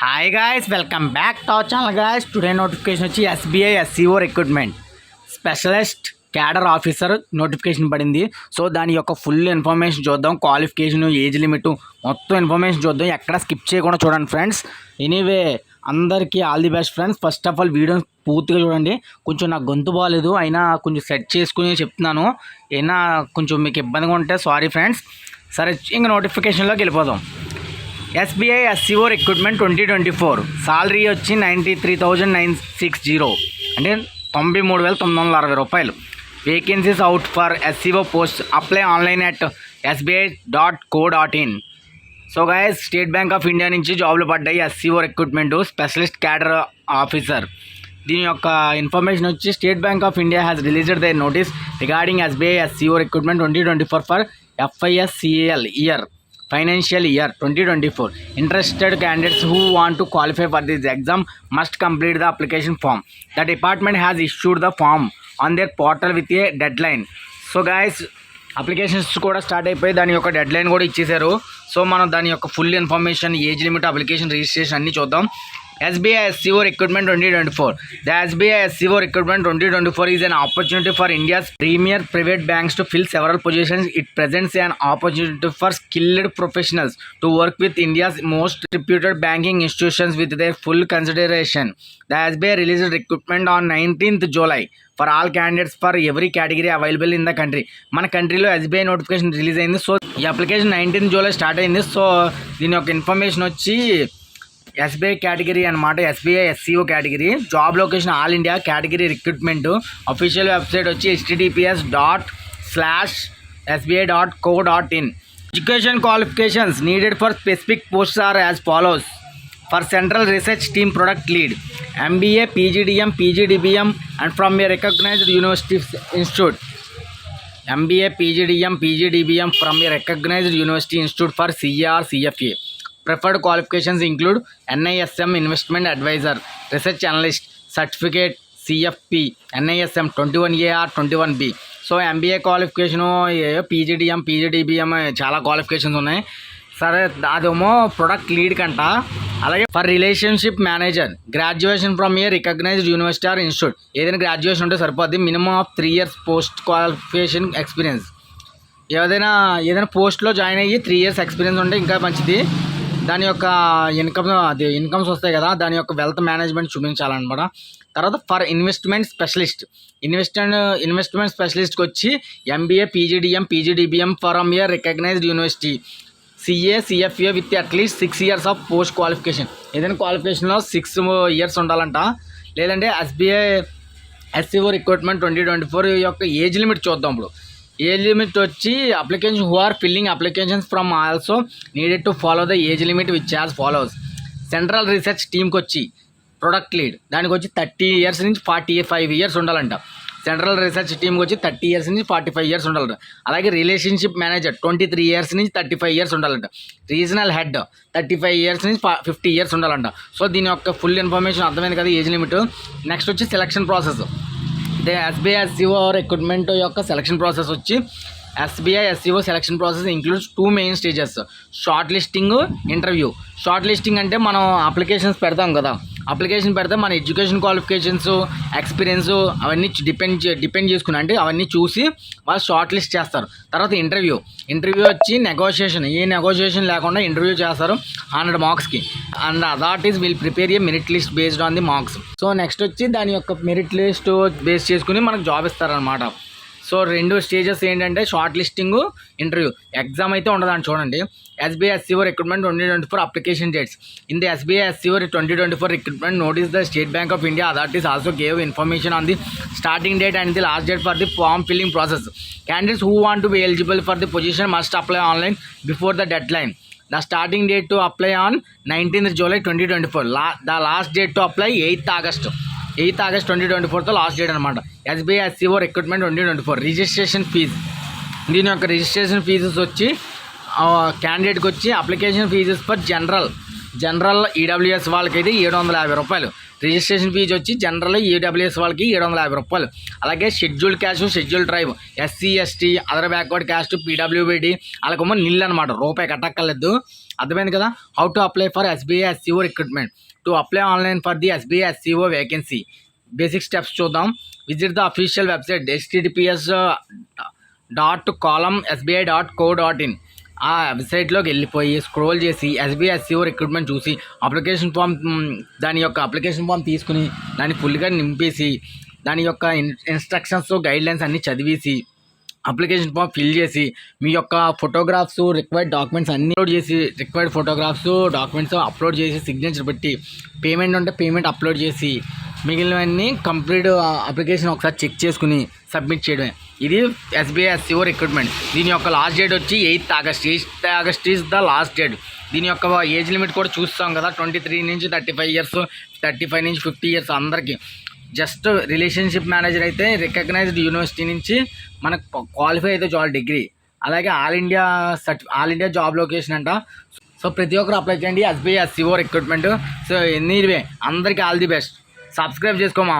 Hi guys, welcome back to our channel guys. Today notification వచ్చి SBI SCO recruitment specialist cadre officer notification పడింది. So దాని యొక్క full information చూద్దాం. Qualification, age limit మొత్తం information చూద్దాం. ఎక్కడ స్కిప్ చేయకుండా చూడండి ఫ్రెండ్స్. ఎనీవే అందరికీ all the best friends. First of all video పూర్తిగా చూడండి. కొంచెం నాకు గొంతు బాగాలేదు, అయినా కొంచెం సెట్ చేసుకుని చెప్తున్నాను. అయినా కొంచెం మీకు ఇబ్బందిగా ఉంటే సారీ ఫ్రెండ్స్. సరే, ఇంక నోటిఫికేషన్లోకి వెళ్ళిపోదాం. ఎస్బీఐ ఎస్సీఓ రిక్రూట్మెంట్ 2024 సాలరీ వచ్చి 93,960, అంటే 93,960 రూపాయలు. Vacancies out for SCO post. Apply online at sbi.co.in. So guys, state bank of India నుంచి జాబ్లు పడ్డాయి. SCO recruitment specialist cadre officer. దీని యొక్క ఇన్ఫర్మేషన్ వచ్చి state bank of India has released the notice regarding SBI SCO recruitment 2024 for FISCAL year financial year 2024. Interested candidates who want to qualify for this exam must complete the application form. The department has issued the form on their portal with a deadline. So guys, applications కూడా start అయిపోయి దాని యొక్క dead line కూడా ఇచ్చేశారు. So మనం దాని యొక్క full information, age limit, application registration అన్నీ చూద్దాం. SBI SCO Recruitment 2024. The SBI SCO Recruitment 2024 is an opportunity for India's premier private banks to fill several positions. It presents an opportunity for skilled professionals to work with India's most reputed banking institutions with their full consideration. The SBI released recruitment on 19th July for all candidates for every category available in the country. మన కంట్రీలో SBI notification release అయింది. So ఈ application 19th July start అయింది. So దీని యొక్క information వచ్చి SBI category అనమాట. SBI SCO category. Job location all India. Category recruitment. Official website వచ్చి https:/sbi.co.in. Education qualifications needed for specific posts are as follows. For central research team product lead, MBA, PGDM, PGDBM and from a recognised university institute. MBA, PGDM, PGDBM from a recognized university institute for CA or CFA. Preferred qualifications include NISM Investment Advisor, Research Analyst, Certificate, CFP, NISM 21A or 21B. So MBA qualification, PGDM, PGDBM చాలా qualifications ఉన్నాయి. సరే, అదేమో product lead కంట. అలాగే for relationship manager, graduation from a recognised university or institute. ఏదైనా graduation ఉంటే సరిపోద్ది. Minimum of 3 years post qualification experience. ఏదైనా పోస్ట్లో జాయిన్ అయ్యి 3 years ఎక్స్పీరియన్స్ ఉంటే ఇంకా మంచిది. దాని యొక్క ఇన్కమ్స్ వస్తాయి కదా, దాని యొక్క వెల్త్ మేనేజ్మెంట్ చూపించాలన్నమాట. తర్వాత ఫర్ ఇన్వెస్ట్మెంట్ స్పెషలిస్ట్, ఇన్వెస్ట్మెంట్ స్పెషలిస్ట్కి వచ్చి MBA, PGDM, PGDBM from a recognised university, CA, CFA with at least 6 years of post qualification. ఏదైనా క్వాలిఫికేషన్లో 6 years ఉండాలంట. లేదంటే SBI SCO రిక్రూట్మెంట్ 2024 యొక్క ఏజ్ లిమిట్ చూద్దాం. ఇప్పుడు ఏజ్ లిమిట్ వచ్చి application who are filling applications from also needed to follow the age limit which as follows. Central research టీమ్కి వచ్చి ప్రొడక్ట్ లీడ్, దానికి వచ్చి 30 years నుంచి 45 years ఉండాలంట. సెంట్రల్ రీసెర్చ్ టీమ్కి వచ్చి 30 years నుంచి 45 years ఉండాలంట. అలాగే రిలేషన్షిప్ మేనేజర్ 23 years నుంచి 35 years ఉండాలంట. రీజనల్ హెడ్ 35 years నుంచి 50 years ఉండాలంట. సో దీని యొక్క ఫుల్ ఇన్ఫర్మేషన్ అర్థమైంది కదా, ఏజ్ లిమిట్. నెక్స్ట్ వచ్చి selection process. SBI SCO recruitment యొక్క సెలక్షన్ ప్రాసెస్ వచ్చి SBI SCO selection process includes 2 main stages: short listing, interview. Short listing అంటే మనం అప్లికేషన్స్ పెడతాం కదా, అప్లికేషన్ పెడితే మన ఎడ్యుకేషన్ క్వాలిఫికేషన్స్, ఎక్స్పీరియన్స్ అవన్నీ డిపెండ్ చేసుకుని, అంటే అవన్నీ చూసి వాళ్ళు షార్ట్ లిస్ట్ చేస్తారు. తర్వాత ఇంటర్వ్యూ వచ్చి నెగోషియేషన్. ఏ నెగోషియేషన్ లేకుండా ఇంటర్వ్యూ చేస్తారు 100 marksకి. And authorities will prepare a merit list based on the marks. So next వచ్చి దాని యొక్క మెరిట్ లిస్ట్ బేస్ చేసుకుని మనకు జాబ్ ఇస్తారనమాట. సో 2 stages ఏంటంటే షార్ట్ లిస్టింగ్, ఇంటర్వ్యూ. ఎగ్జామ్ అయితే ఉండదని చూడండి. SBI SCO Recruitment 2024 application dates. In the SBI SCO 2024 recruitment notice, the State Bank of India authorities also gave information on the starting date and the last date for the form filling process. Candidates who want to be eligible for the position must apply online before the deadline. The starting date to apply on 19th July 2024. The last date to apply 8th August 2024 last date అనమాట. SBI SCO recruitment 2024. Registration fee. దీని యొక్క registration fees వచ్చి క్యాండిడేట్కి వచ్చి application fees for general EWS వాళ్ళకి అయితే 750 రూపాయలు. Registration fee వచ్చి జనరల్ EWS వాళ్ళకి 750 రూపాయలు. అలాగే scheduled caste, scheduled tribe, SC ST, other backward caste, PWBD వాళ్ళకేమో నిల్ అనమాట, రూపాయి కట్టక్కర్లేదు. అర్థమైంది కదా. How to apply for SBI SCO recruitment. To apply online for the SBI SCO vacancy. Basic steps చూద్దాం. Visit the official website https://sbi.co.in. ఆ వెబ్సైట్లోకి వెళ్ళిపోయి స్క్రోల్ చేసి ఎస్బీఐ ఎస్సీఓ రిక్రూట్మెంట్ చూసి అప్లికేషన్ ఫామ్, దాని యొక్క అప్లికేషన్ ఫామ్ తీసుకుని దాన్ని ఫుల్గా నింపేసి దాని యొక్క ఇన్స్ట్రక్షన్స్ గైడ్లైన్స్ అన్నీ చదివేసి అప్లికేషన్ ఫామ్ ఫిల్ చేసి మీ యొక్క ఫోటోగ్రాఫ్స్, రిక్వైర్డ్ డాక్యుమెంట్స్ అన్నీ అప్లోడ్ చేసి, రిక్వైర్డ్ ఫోటోగ్రాఫ్స్ డాక్యుమెంట్స్ అప్లోడ్ చేసి సిగ్నేచర్ పెట్టి, పేమెంట్ ఉంటే పేమెంట్ అప్లోడ్ చేసి మిగిలినవన్నీ కంప్లీట్ అప్లికేషన్ ఒకసారి చెక్ చేసుకుని సబ్మిట్ చేయడమే. ఇది ఎస్బీఐ ఎస్సీఓ రిక్రూట్మెంట్. దీని యొక్క లాస్ట్ డేట్ వచ్చి 8th August. 8th August is the last date. దీని యొక్క ఏజ్ లిమిట్ కూడా చూస్తాం కదా, 23 నుంచి 35 ఇయర్స్, 35 నుంచి 50 ఇయర్స్ అందరికీ. జస్ట్ రిలేషన్షిప్ మేనేజర్ అయితే రికగ్నైజ్డ్ యూనివర్సిటీ నుంచి మనకు క్వాలిఫై అయితే చాలు డిగ్రీ. అలాగే ఆల్ ఇండియా జాబ్ లొకేషన్ అంట. సో ప్రతి ఒక్కరు అప్లై చేయండి SBI SCO recruitment. So anyway అందరికీ ఆల్ ది బెస్ట్. సబ్స్క్రైబ్ చేసుకోమా.